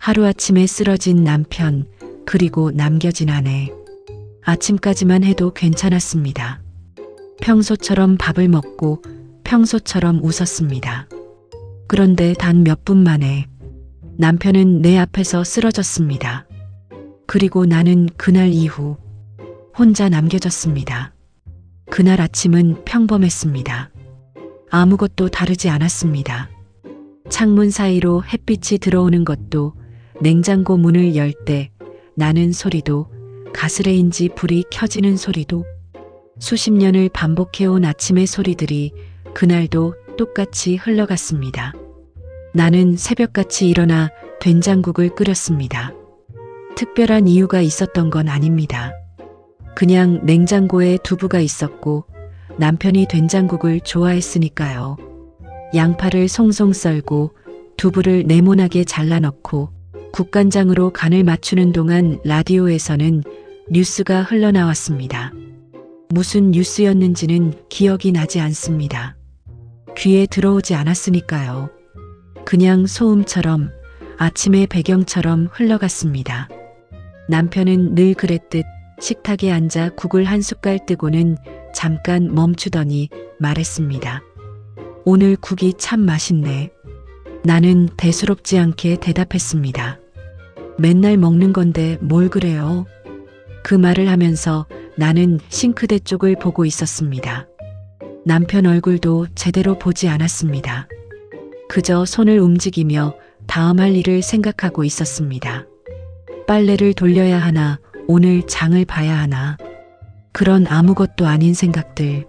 하루아침에 쓰러진 남편, 그리고 남겨진 아내. 아침까지만 해도 괜찮았습니다. 평소처럼 밥을 먹고 평소처럼 웃었습니다. 그런데 단 몇 분 만에 남편은 내 앞에서 쓰러졌습니다. 그리고 나는 그날 이후 혼자 남겨졌습니다. 그날 아침은 평범했습니다. 아무것도 다르지 않았습니다. 창문 사이로 햇빛이 들어오는 것도, 냉장고 문을 열 때 나는 소리도, 가스레인지 불이 켜지는 소리도, 수십 년을 반복해온 아침의 소리들이 그날도 똑같이 흘러갔습니다. 나는 새벽같이 일어나 된장국을 끓였습니다. 특별한 이유가 있었던 건 아닙니다. 그냥 냉장고에 두부가 있었고 남편이 된장국을 좋아했으니까요. 양파를 송송 썰고 두부를 네모나게 잘라 넣고 국간장으로 간을 맞추는 동안 라디오에서는 뉴스가 흘러나왔습니다. 무슨 뉴스였는지는 기억이 나지 않습니다. 귀에 들어오지 않았으니까요. 그냥 소음처럼, 아침의 배경처럼 흘러갔습니다. 남편은 늘 그랬듯 식탁에 앉아 국을 한 숟갈 뜨고는 잠깐 멈추더니 말했습니다. 오늘 국이 참 맛있네. 나는 대수롭지 않게 대답했습니다. 맨날 먹는 건데 뭘 그래요? 그 말을 하면서 나는 싱크대 쪽을 보고 있었습니다. 남편 얼굴도 제대로 보지 않았습니다. 그저 손을 움직이며 다음 할 일을 생각하고 있었습니다. 빨래를 돌려야 하나, 오늘 장을 봐야 하나. 그런 아무것도 아닌 생각들.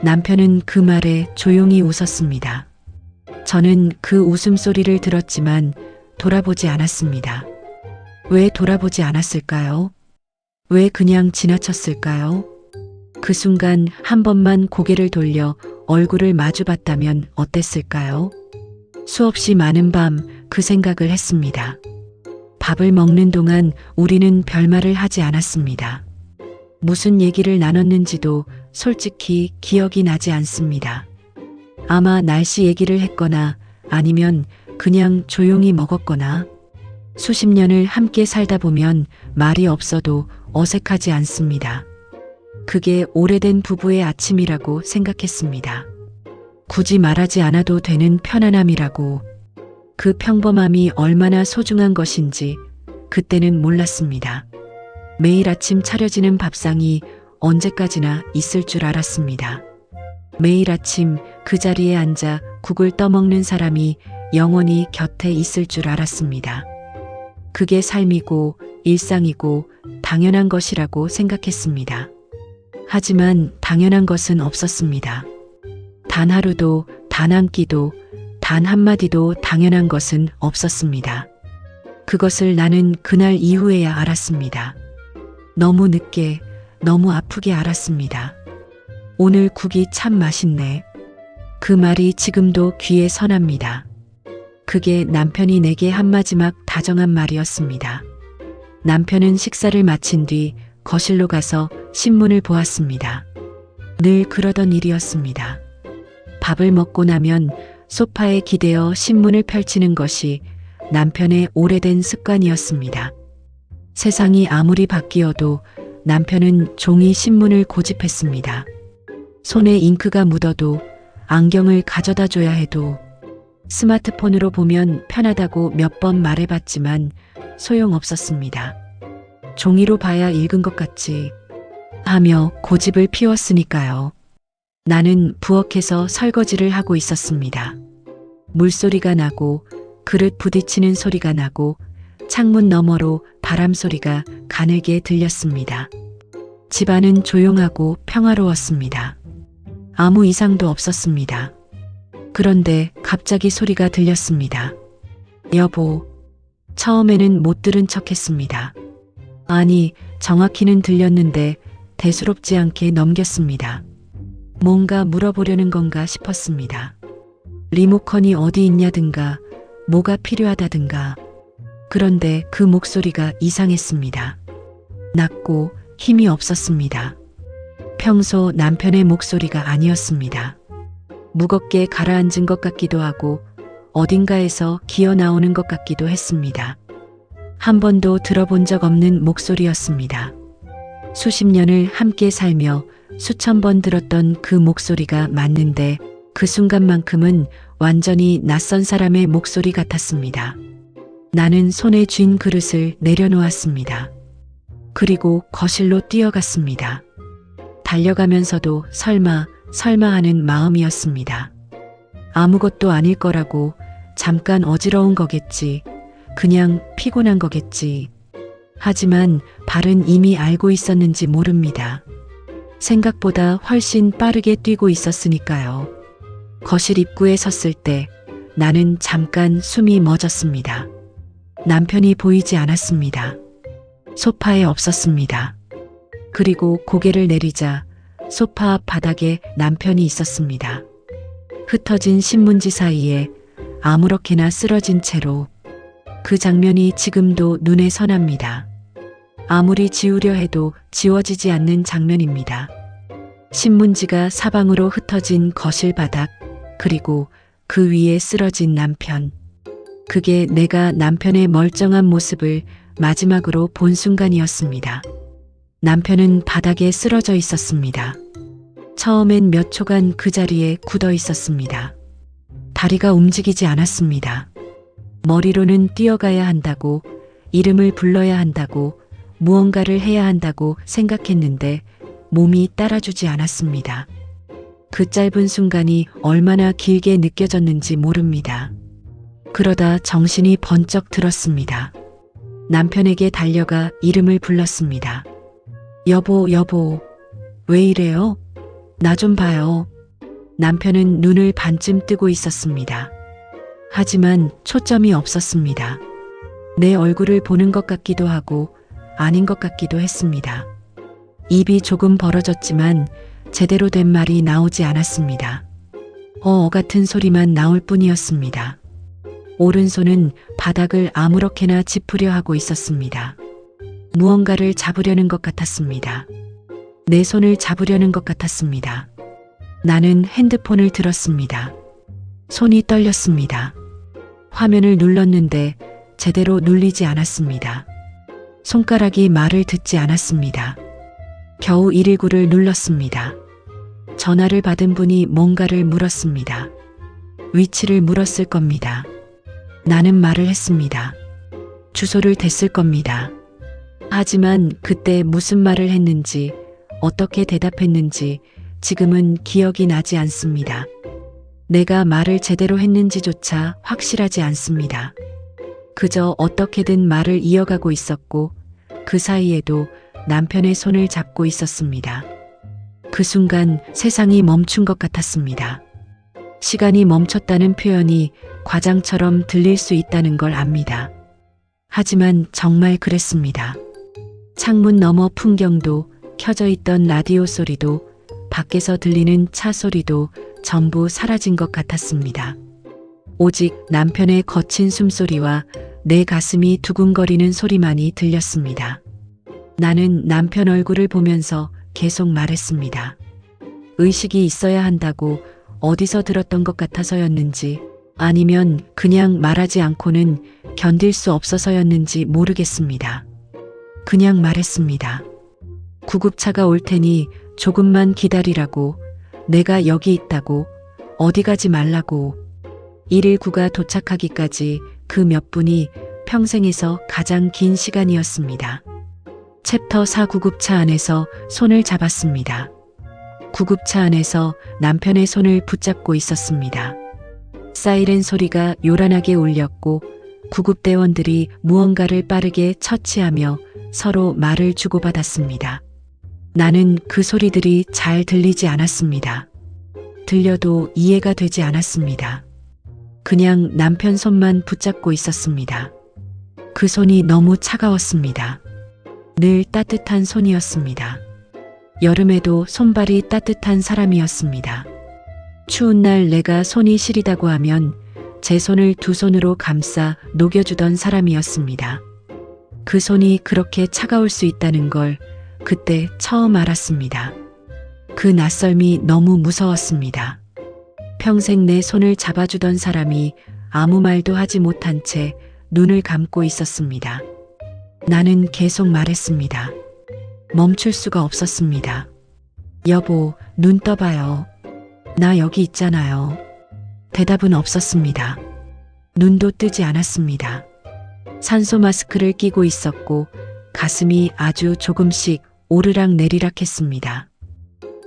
남편은 그 말에 조용히 웃었습니다. 저는 그 웃음소리를 들었지만 돌아보지 않았습니다. 왜 돌아보지 않았을까요? 왜 그냥 지나쳤을까요? 그 순간 한 번만 고개를 돌려 얼굴을 마주봤다면 어땠을까요? 수없이 많은 밤 그 생각을 했습니다. 밥을 먹는 동안 우리는 별말을 하지 않았습니다. 무슨 얘기를 나눴는지도 솔직히 기억이 나지 않습니다. 아마 날씨 얘기를 했거나 아니면 그냥 조용히 먹었거나. 수십 년을 함께 살다 보면 말이 없어도 어색하지 않습니다. 그게 오래된 부부의 아침이라고 생각했습니다. 굳이 말하지 않아도 되는 편안함이라고. 그 평범함이 얼마나 소중한 것인지 그때는 몰랐습니다. 매일 아침 차려지는 밥상이 언제까지나 있을 줄 알았습니다. 매일 아침 그 자리에 앉아 국을 떠먹는 사람이 영원히 곁에 있을 줄 알았습니다. 그게 삶이고 일상이고 당연한 것이라고 생각했습니다. 하지만 당연한 것은 없었습니다. 단 하루도, 단 한 끼도, 단 한마디도 당연한 것은 없었습니다. 그것을 나는 그날 이후에야 알았습니다. 너무 늦게, 너무 아프게 알았습니다. 오늘 국이 참 맛있네. 그 말이 지금도 귀에 선합니다. 그게 남편이 내게 한 마지막 다정한 말이었습니다. 남편은 식사를 마친 뒤 거실로 가서 신문을 보았습니다. 늘 그러던 일이었습니다. 밥을 먹고 나면 소파에 기대어 신문을 펼치는 것이 남편의 오래된 습관이었습니다. 세상이 아무리 바뀌어도 남편은 종이 신문을 고집했습니다. 손에 잉크가 묻어도, 안경을 가져다 줘야 해도, 스마트폰으로 보면 편하다고 몇 번 말해봤지만 소용없었습니다. 종이로 봐야 읽은 것 같지 하며 고집을 피웠으니까요. 나는 부엌에서 설거지를 하고 있었습니다. 물소리가 나고 그릇 부딪히는 소리가 나고 창문 너머로 바람 소리가 가늘게 들렸습니다. 집안은 조용하고 평화로웠습니다. 아무 이상도 없었습니다. 그런데 갑자기 소리가 들렸습니다. 여보. 처음에는 못 들은 척 했습니다. 아니, 정확히는 들렸는데 대수롭지 않게 넘겼습니다. 뭔가 물어보려는 건가 싶었습니다. 리모컨이 어디 있냐든가, 뭐가 필요하다든가. 그런데 그 목소리가 이상했습니다. 낮고 힘이 없었습니다. 평소 남편의 목소리가 아니었습니다. 무겁게 가라앉은 것 같기도 하고 어딘가에서 기어 나오는 것 같기도 했습니다. 한 번도 들어본 적 없는 목소리였습니다. 수십 년을 함께 살며 수천 번 들었던 그 목소리가 맞는데 그 순간만큼은 완전히 낯선 사람의 목소리 같았습니다. 나는 손에 쥔 그릇을 내려놓았습니다. 그리고 거실로 뛰어갔습니다. 달려가면서도 설마 하는 마음이었습니다. 아무것도 아닐 거라고, 잠깐 어지러운 거겠지, 그냥 피곤한 거겠지. 하지만 발은 이미 알고 있었는지 모릅니다. 생각보다 훨씬 빠르게 뛰고 있었으니까요. 거실 입구에 섰을 때 나는 잠깐 숨이 멎었습니다. 남편이 보이지 않았습니다. 소파에 없었습니다. 그리고 고개를 내리자 소파 앞 바닥에 남편이 있었습니다. 흩어진 신문지 사이에 아무렇게나 쓰러진 채로. 그 장면이 지금도 눈에 선합니다. 아무리 지우려 해도 지워지지 않는 장면입니다. 신문지가 사방으로 흩어진 거실 바닥, 그리고 그 위에 쓰러진 남편. 그게 내가 남편의 멀쩡한 모습을 마지막으로 본 순간이었습니다. 남편은 바닥에 쓰러져 있었습니다. 처음엔 몇 초간 그 자리에 굳어 있었습니다. 다리가 움직이지 않았습니다. 머리로는 뛰어가야 한다고, 이름을 불러야 한다고, 무언가를 해야 한다고 생각했는데 몸이 따라주지 않았습니다. 그 짧은 순간이 얼마나 길게 느껴졌는지 모릅니다. 그러다 정신이 번쩍 들었습니다. 남편에게 달려가 이름을 불렀습니다. 여보, 여보, 왜 이래요? 나 좀 봐요. 남편은 눈을 반쯤 뜨고 있었습니다. 하지만 초점이 없었습니다. 내 얼굴을 보는 것 같기도 하고 아닌 것 같기도 했습니다. 입이 조금 벌어졌지만 제대로 된 말이 나오지 않았습니다. 같은 소리만 나올 뿐이었습니다. 오른손은 바닥을 아무렇게나 짚으려 하고 있었습니다. 무언가를 잡으려는 것 같았습니다. 내 손을 잡으려는 것 같았습니다. 나는 핸드폰을 들었습니다. 손이 떨렸습니다. 화면을 눌렀는데 제대로 눌리지 않았습니다. 손가락이 말을 듣지 않았습니다. 겨우 119를 눌렀습니다. 전화를 받은 분이 뭔가를 물었습니다. 위치를 물었을 겁니다. 나는 말을 했습니다. 주소를 댔을 겁니다. 하지만 그때 무슨 말을 했는지, 어떻게 대답했는지 지금은 기억이 나지 않습니다. 내가 말을 제대로 했는지조차 확실하지 않습니다. 그저 어떻게든 말을 이어가고 있었고 그 사이에도 남편의 손을 잡고 있었습니다. 그 순간 세상이 멈춘 것 같았습니다. 시간이 멈췄다는 표현이 과장처럼 들릴 수 있다는 걸 압니다. 하지만 정말 그랬습니다. 창문 너머 풍경도, 켜져 있던 라디오 소리도, 밖에서 들리는 차 소리도 전부 사라진 것 같았습니다. 오직 남편의 거친 숨소리와 내 가슴이 두근거리는 소리만이 들렸습니다. 나는 남편 얼굴을 보면서 계속 말했습니다. 의식이 있어야 한다고 어디서 들었던 것 같아서였는지, 아니면 그냥 말하지 않고는 견딜 수 없어서였는지 모르겠습니다. 그냥 말했습니다. 구급차가 올 테니 조금만 기다리라고, 내가 여기 있다고, 어디 가지 말라고. 119가 도착하기까지 그 몇 분이 평생에서 가장 긴 시간이었습니다. 챕터 4 구급차 안에서 손을 잡았습니다. 구급차 안에서 남편의 손을 붙잡고 있었습니다. 사이렌 소리가 요란하게 울렸고 구급대원들이 무언가를 빠르게 처치하며 서로 말을 주고받았습니다. 나는 그 소리들이 잘 들리지 않았습니다. 들려도 이해가 되지 않았습니다. 그냥 남편 손만 붙잡고 있었습니다. 그 손이 너무 차가웠습니다. 늘 따뜻한 손이었습니다. 여름에도 손발이 따뜻한 사람이었습니다. 추운 날 내가 손이 시리다고 하면 제 손을 두 손으로 감싸 녹여주던 사람이었습니다. 그 손이 그렇게 차가울 수 있다는 걸 그때 처음 알았습니다. 그 낯설미 너무 무서웠습니다. 평생 내 손을 잡아주던 사람이 아무 말도 하지 못한 채 눈을 감고 있었습니다. 나는 계속 말했습니다. 멈출 수가 없었습니다. 여보, 눈 떠봐요. 나 여기 있잖아요. 대답은 없었습니다. 눈도 뜨지 않았습니다. 산소 마스크를 끼고 있었고 가슴이 아주 조금씩 오르락 내리락 했습니다.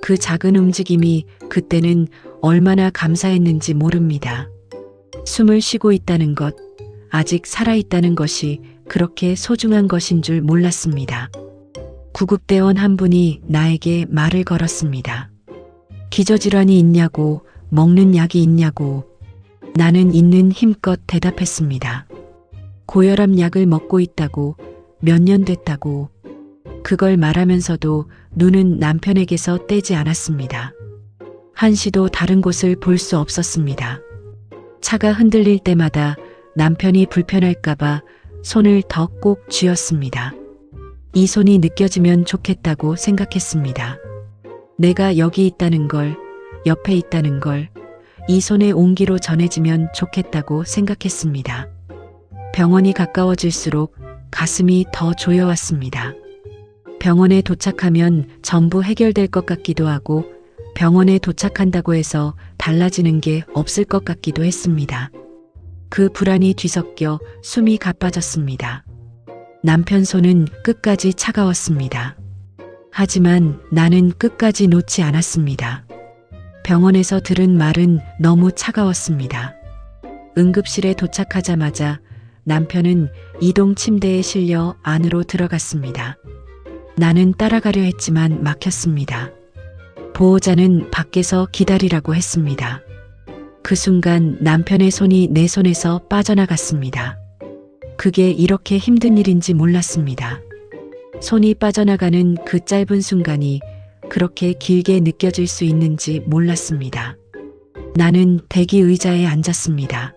그 작은 움직임이 그때는 얼마나 감사했는지 모릅니다. 숨을 쉬고 있다는 것, 아직 살아있다는 것이 그렇게 소중한 것인 줄 몰랐습니다. 구급대원 한 분이 나에게 말을 걸었습니다. 기저질환이 있냐고, 먹는 약이 있냐고. 나는 있는 힘껏 대답했습니다. 고혈압 약을 먹고 있다고, 몇 년 됐다고. 그걸 말하면서도 눈은 남편에게서 떼지 않았습니다. 한시도 다른 곳을 볼 수 없었습니다. 차가 흔들릴 때마다 남편이 불편할까봐 손을 더 꼭 쥐었습니다. 이 손이 느껴지면 좋겠다고 생각했습니다. 내가 여기 있다는 걸, 옆에 있다는 걸, 이 손의 온기로 전해지면 좋겠다고 생각했습니다. 병원이 가까워질수록 가슴이 더 조여왔습니다. 병원에 도착하면 전부 해결될 것 같기도 하고 병원에 도착한다고 해서 달라지는 게 없을 것 같기도 했습니다. 그 불안이 뒤섞여 숨이 가빠졌습니다. 남편 손은 끝까지 차가웠습니다. 하지만 나는 끝까지 놓지 않았습니다. 병원에서 들은 말은 너무 차가웠습니다. 응급실에 도착하자마자 남편은 이동 침대에 실려 안으로 들어갔습니다. 나는 따라가려 했지만 막혔습니다. 보호자는 밖에서 기다리라고 했습니다. 그 순간 남편의 손이 내 손에서 빠져나갔습니다. 그게 이렇게 힘든 일인지 몰랐습니다. 손이 빠져나가는 그 짧은 순간이 그렇게 길게 느껴질 수 있는지 몰랐습니다. 나는 대기 의자에 앉았습니다.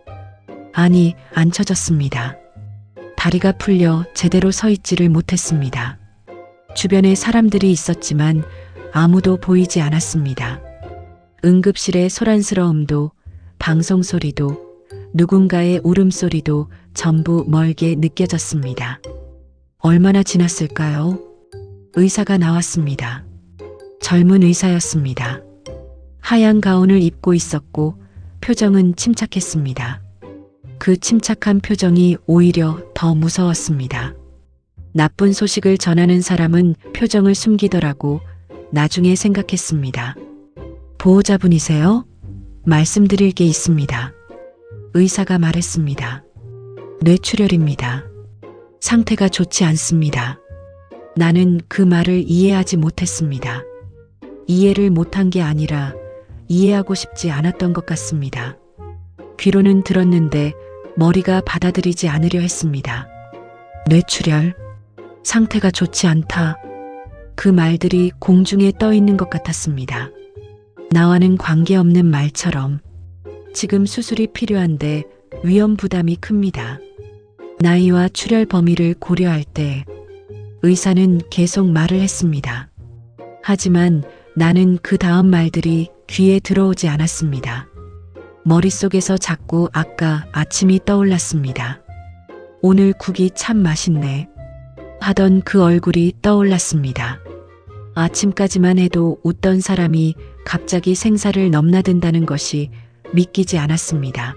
아니, 앉혀졌습니다. 다리가 풀려 제대로 서 있지를 못했습니다. 주변에 사람들이 있었지만 아무도 보이지 않았습니다. 응급실의 소란스러움도, 방송 소리도, 누군가의 울음소리도 전부 멀게 느껴졌습니다. 얼마나 지났을까요? 의사가 나왔습니다. 젊은 의사였습니다. 하얀 가운을 입고 있었고 표정은 침착했습니다. 그 침착한 표정이 오히려 더 무서웠습니다. 나쁜 소식을 전하는 사람은 표정을 숨기더라고 나중에 생각했습니다. 보호자분이세요? 말씀드릴 게 있습니다. 의사가 말했습니다. 뇌출혈입니다. 상태가 좋지 않습니다. 나는 그 말을 이해하지 못했습니다. 이해를 못한 게 아니라 이해하고 싶지 않았던 것 같습니다. 귀로는 들었는데 머리가 받아들이지 않으려 했습니다. 뇌출혈, 상태가 좋지 않다. 그 말들이 공중에 떠 있는 것 같았습니다. 나와는 관계없는 말처럼. 지금 수술이 필요한데 위험 부담이 큽니다. 나이와 출혈 범위를 고려할 때 의사는 계속 말을 했습니다. 하지만 나는 그 다음 말들이 귀에 들어오지 않았습니다. 머릿속에서 자꾸 아까 아침이 떠올랐습니다. 오늘 국이 참 맛있네. 하던 그 얼굴이 떠올랐습니다. 아침까지만 해도 웃던 사람이 갑자기 생사를 넘나든다는 것이 믿기지 않았습니다.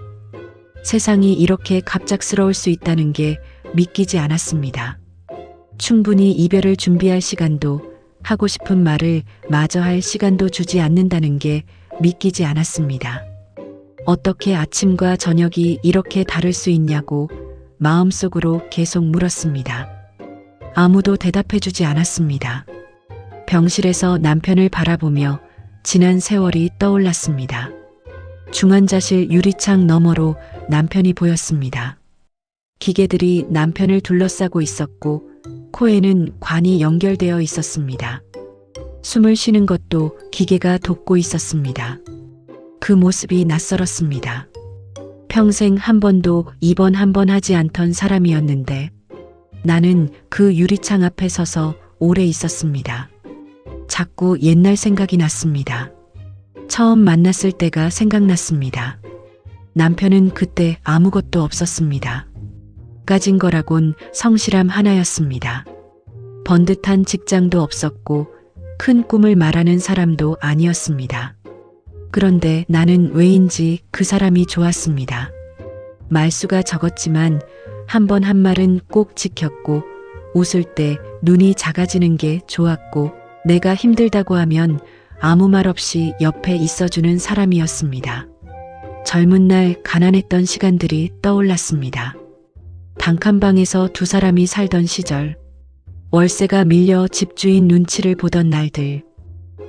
세상이 이렇게 갑작스러울 수 있다는 게 믿기지 않았습니다. 충분히 이별을 준비할 시간도, 하고 싶은 말을 마저 할 시간도 주지 않는다는 게 믿기지 않았습니다. 어떻게 아침과 저녁이 이렇게 다를 수 있냐고 마음속으로 계속 물었습니다. 아무도 대답해주지 않았습니다. 병실에서 남편을 바라보며 지난 세월이 떠올랐습니다. 중환자실 유리창 너머로 남편이 보였습니다. 기계들이 남편을 둘러싸고 있었고 코에는 관이 연결되어 있었습니다. 숨을 쉬는 것도 기계가 돕고 있었습니다. 그 모습이 낯설었습니다. 평생 한 번도 입원 한 번 하지 않던 사람이었는데 나는 그 유리창 앞에 서서 오래 있었습니다. 자꾸 옛날 생각이 났습니다. 처음 만났을 때가 생각났습니다. 남편은 그때 아무것도 없었습니다. 가진 거라곤 성실함 하나였습니다. 번듯한 직장도 없었고 큰 꿈을 말하는 사람도 아니었습니다. 그런데 나는 왜인지 그 사람이 좋았습니다. 말수가 적었지만 한 번 한 말은 꼭 지켰고 웃을 때 눈이 작아지는 게 좋았고 내가 힘들다고 하면 아무 말 없이 옆에 있어주는 사람이었습니다. 젊은 날 가난했던 시간들이 떠올랐습니다. 단칸방에서 두 사람이 살던 시절, 월세가 밀려 집주인 눈치를 보던 날들,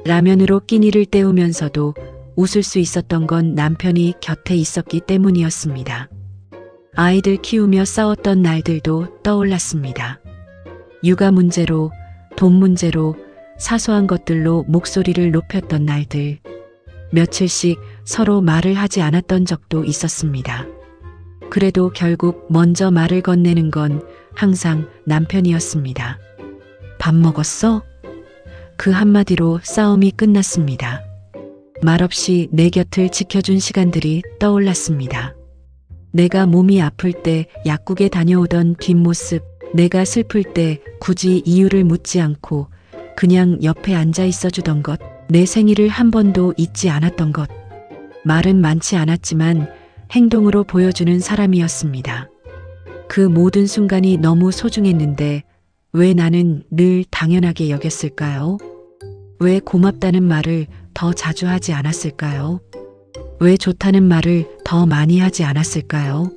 라면으로 끼니를 때우면서도 웃을 수 있었던 건 남편이 곁에 있었기 때문이었습니다. 아이들 키우며 싸웠던 날들도 떠올랐습니다. 육아 문제로, 돈 문제로, 사소한 것들로 목소리를 높였던 날들, 며칠씩 서로 말을 하지 않았던 적도 있었습니다. 그래도 결국 먼저 말을 건네는 건 항상 남편이었습니다. 밥 먹었어? 그 한마디로 싸움이 끝났습니다. 말없이 내 곁을 지켜준 시간들이 떠올랐습니다. 내가 몸이 아플 때 약국에 다녀오던 뒷모습, 내가 슬플 때 굳이 이유를 묻지 않고 그냥 옆에 앉아 있어주던 것, 내 생일을 한 번도 잊지 않았던 것. 말은 많지 않았지만 행동으로 보여주는 사람이었습니다. 그 모든 순간이 너무 소중했는데 왜 나는 늘 당연하게 여겼을까요? 왜 고맙다는 말을 더 자주 하지 않았을까요? 왜 좋다는 말을 더 많이 하지 않았을까요?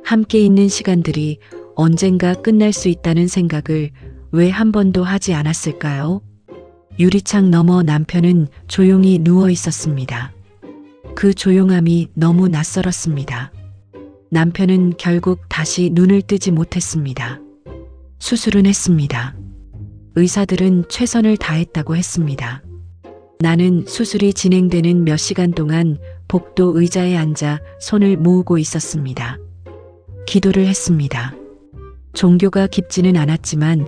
함께 있는 시간들이 언젠가 끝날 수 있다는 생각을 왜 한 번도 하지 않았을까요? 유리창 너머 남편은 조용히 누워 있었습니다. 그 조용함이 너무 낯설었습니다. 남편은 결국 다시 눈을 뜨지 못했습니다. 수술은 했습니다. 의사들은 최선을 다했다고 했습니다. 나는 수술이 진행되는 몇 시간 동안 복도 의자에 앉아 손을 모으고 있었습니다. 기도를 했습니다. 종교가 깊지는 않았지만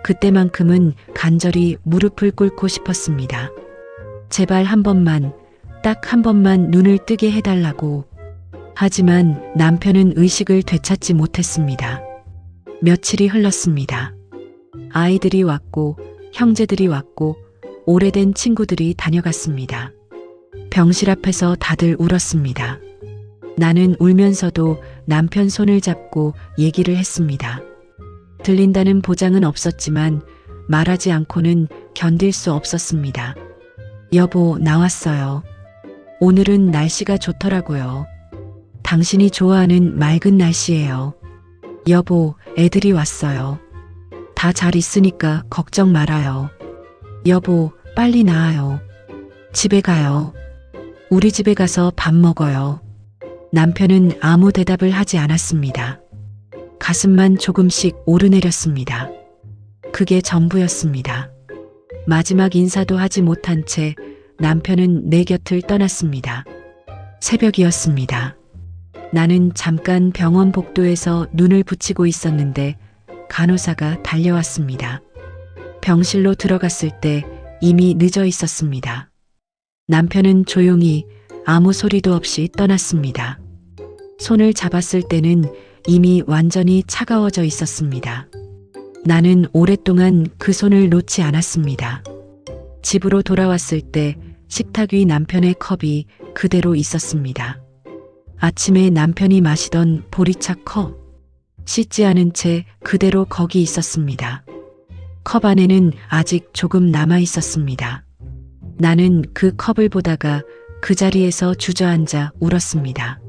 그때만큼은 간절히 무릎을 꿇고 싶었습니다. 제발 한 번만, 딱 한 번만 눈을 뜨게 해달라고. 하지만 남편은 의식을 되찾지 못했습니다. 며칠이 흘렀습니다. 아이들이 왔고 형제들이 왔고 오래된 친구들이 다녀갔습니다. 병실 앞에서 다들 울었습니다. 나는 울면서도 남편 손을 잡고 얘기를 했습니다. 들린다는 보장은 없었지만 말하지 않고는 견딜 수 없었습니다. 여보, 나왔어요. 오늘은 날씨가 좋더라고요. 당신이 좋아하는 맑은 날씨예요. 여보, 애들이 왔어요. 다 잘 있으니까 걱정 말아요. 여보, 빨리 나아요. 집에 가요. 우리 집에 가서 밥 먹어요. 남편은 아무 대답을 하지 않았습니다. 가슴만 조금씩 오르내렸습니다. 그게 전부였습니다. 마지막 인사도 하지 못한 채 남편은 내 곁을 떠났습니다. 새벽이었습니다. 나는 잠깐 병원 복도에서 눈을 붙이고 있었는데 간호사가 달려왔습니다. 병실로 들어갔을 때 이미 늦어 있었습니다. 남편은 조용히 아무 소리도 없이 떠났습니다. 손을 잡았을 때는 이미 완전히 차가워져 있었습니다. 나는 오랫동안 그 손을 놓지 않았습니다. 집으로 돌아왔을 때 식탁 위 남편의 컵이 그대로 있었습니다. 아침에 남편이 마시던 보리차 컵, 씻지 않은 채 그대로 거기 있었습니다. 컵 안에는 아직 조금 남아 있었습니다. 나는 그 컵을 보다가 그 자리에서 주저앉아 울었습니다.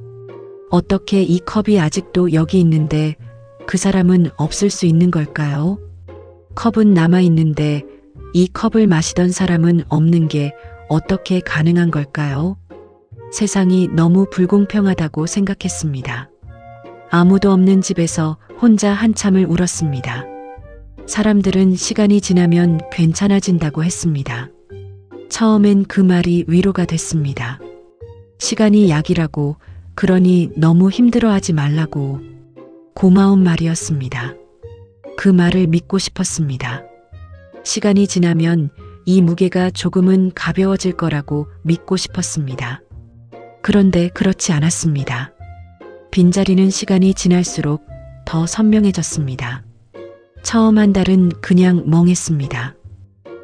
어떻게 이 컵이 아직도 여기 있는데 그 사람은 없을 수 있는 걸까요? 컵은 남아 있는데 이 컵을 마시던 사람은 없는 게 어떻게 가능한 걸까요? 세상이 너무 불공평하다고 생각했습니다. 아무도 없는 집에서 혼자 한참을 울었습니다. 사람들은 시간이 지나면 괜찮아진다고 했습니다. 처음엔 그 말이 위로가 됐습니다. 시간이 약이라고, 그러니 너무 힘들어하지 말라고. 고마운 말이었습니다. 그 말을 믿고 싶었습니다. 시간이 지나면 이 무게가 조금은 가벼워질 거라고 믿고 싶었습니다. 그런데 그렇지 않았습니다. 빈자리는 시간이 지날수록 더 선명해졌습니다. 처음 한 달은 그냥 멍했습니다.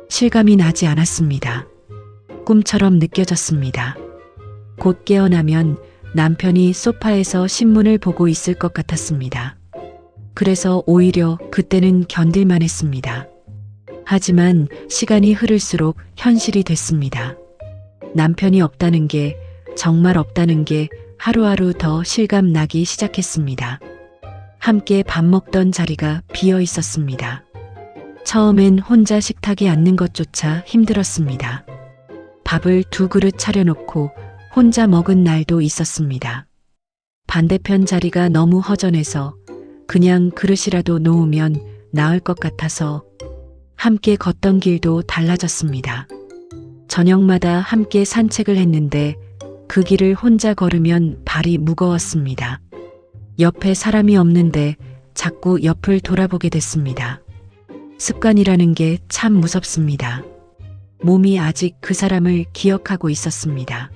실감이 나지 않았습니다. 꿈처럼 느껴졌습니다. 곧 깨어나면 남편이 소파에서 신문을 보고 있을 것 같았습니다. 그래서 오히려 그때는 견딜만 했습니다. 하지만 시간이 흐를수록 현실이 됐습니다. 남편이 없다는 게, 정말 없다는 게 하루하루 더 실감 나기 시작했습니다. 함께 밥 먹던 자리가 비어 있었습니다. 처음엔 혼자 식탁에 앉는 것조차 힘들었습니다. 밥을 2그릇 차려놓고 혼자 먹은 날도 있었습니다. 반대편 자리가 너무 허전해서 그냥 그릇이라도 놓으면 나을 것 같아서 함께 걷던 길도 달라졌습니다. 저녁마다 함께 산책을 했는데 그 길을 혼자 걸으면 발이 무거웠습니다. 옆에 사람이 없는데 자꾸 옆을 돌아보게 됐습니다. 습관이라는 게 참 무섭습니다. 몸이 아직 그 사람을 기억하고 있었습니다.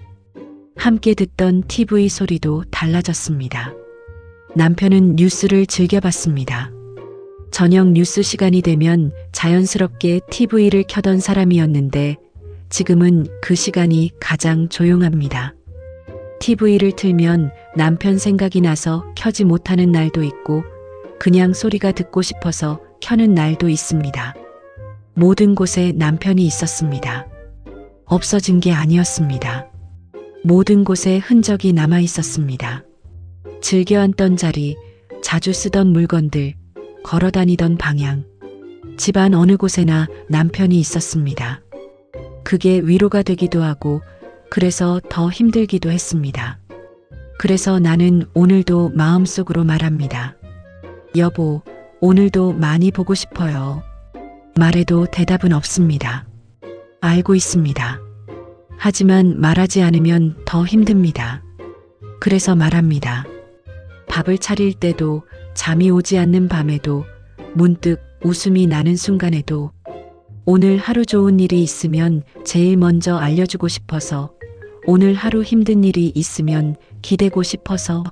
함께 듣던 TV 소리도 달라졌습니다. 남편은 뉴스를 즐겨봤습니다. 저녁 뉴스 시간이 되면 자연스럽게 TV를 켜던 사람이었는데 지금은 그 시간이 가장 조용합니다. TV를 틀면 남편 생각이 나서 켜지 못하는 날도 있고 그냥 소리가 듣고 싶어서 켜는 날도 있습니다. 모든 곳에 남편이 있었습니다. 없어진 게 아니었습니다. 모든 곳에 흔적이 남아 있었습니다. 즐겨 앉던 자리, 자주 쓰던 물건들, 걸어 다니던 방향, 집안 어느 곳에나 남편이 있었습니다. 그게 위로가 되기도 하고 그래서 더 힘들기도 했습니다. 그래서 나는 오늘도 마음속으로 말합니다. 여보, 오늘도 많이 보고 싶어요. 말해도 대답은 없습니다. 알고 있습니다. 하지만 말하지 않으면 더 힘듭니다. 그래서 말합니다. 밥을 차릴 때도, 잠이 오지 않는 밤에도, 문득 웃음이 나는 순간에도, 오늘 하루 좋은 일이 있으면 제일 먼저 알려주고 싶어서, 오늘 하루 힘든 일이 있으면 기대고 싶어서,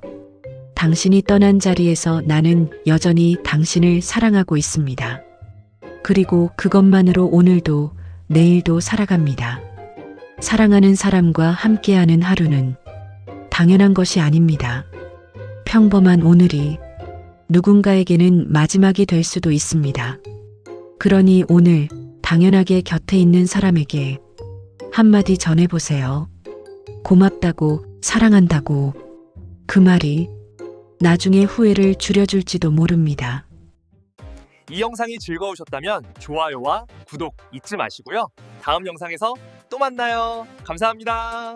당신이 떠난 자리에서 나는 여전히 당신을 사랑하고 있습니다. 그리고 그것만으로 오늘도 내일도 살아갑니다. 사랑하는 사람과 함께하는 하루는 당연한 것이 아닙니다. 평범한 오늘이 누군가에게는 마지막이 될 수도 있습니다. 그러니 오늘 당연하게 곁에 있는 사람에게 한마디 전해보세요. 고맙다고, 사랑한다고. 그 말이 나중에 후회를 줄여줄지도 모릅니다. 이 영상이 즐거우셨다면 좋아요와 구독 잊지 마시고요. 다음 영상에서 또 만나요. 감사합니다.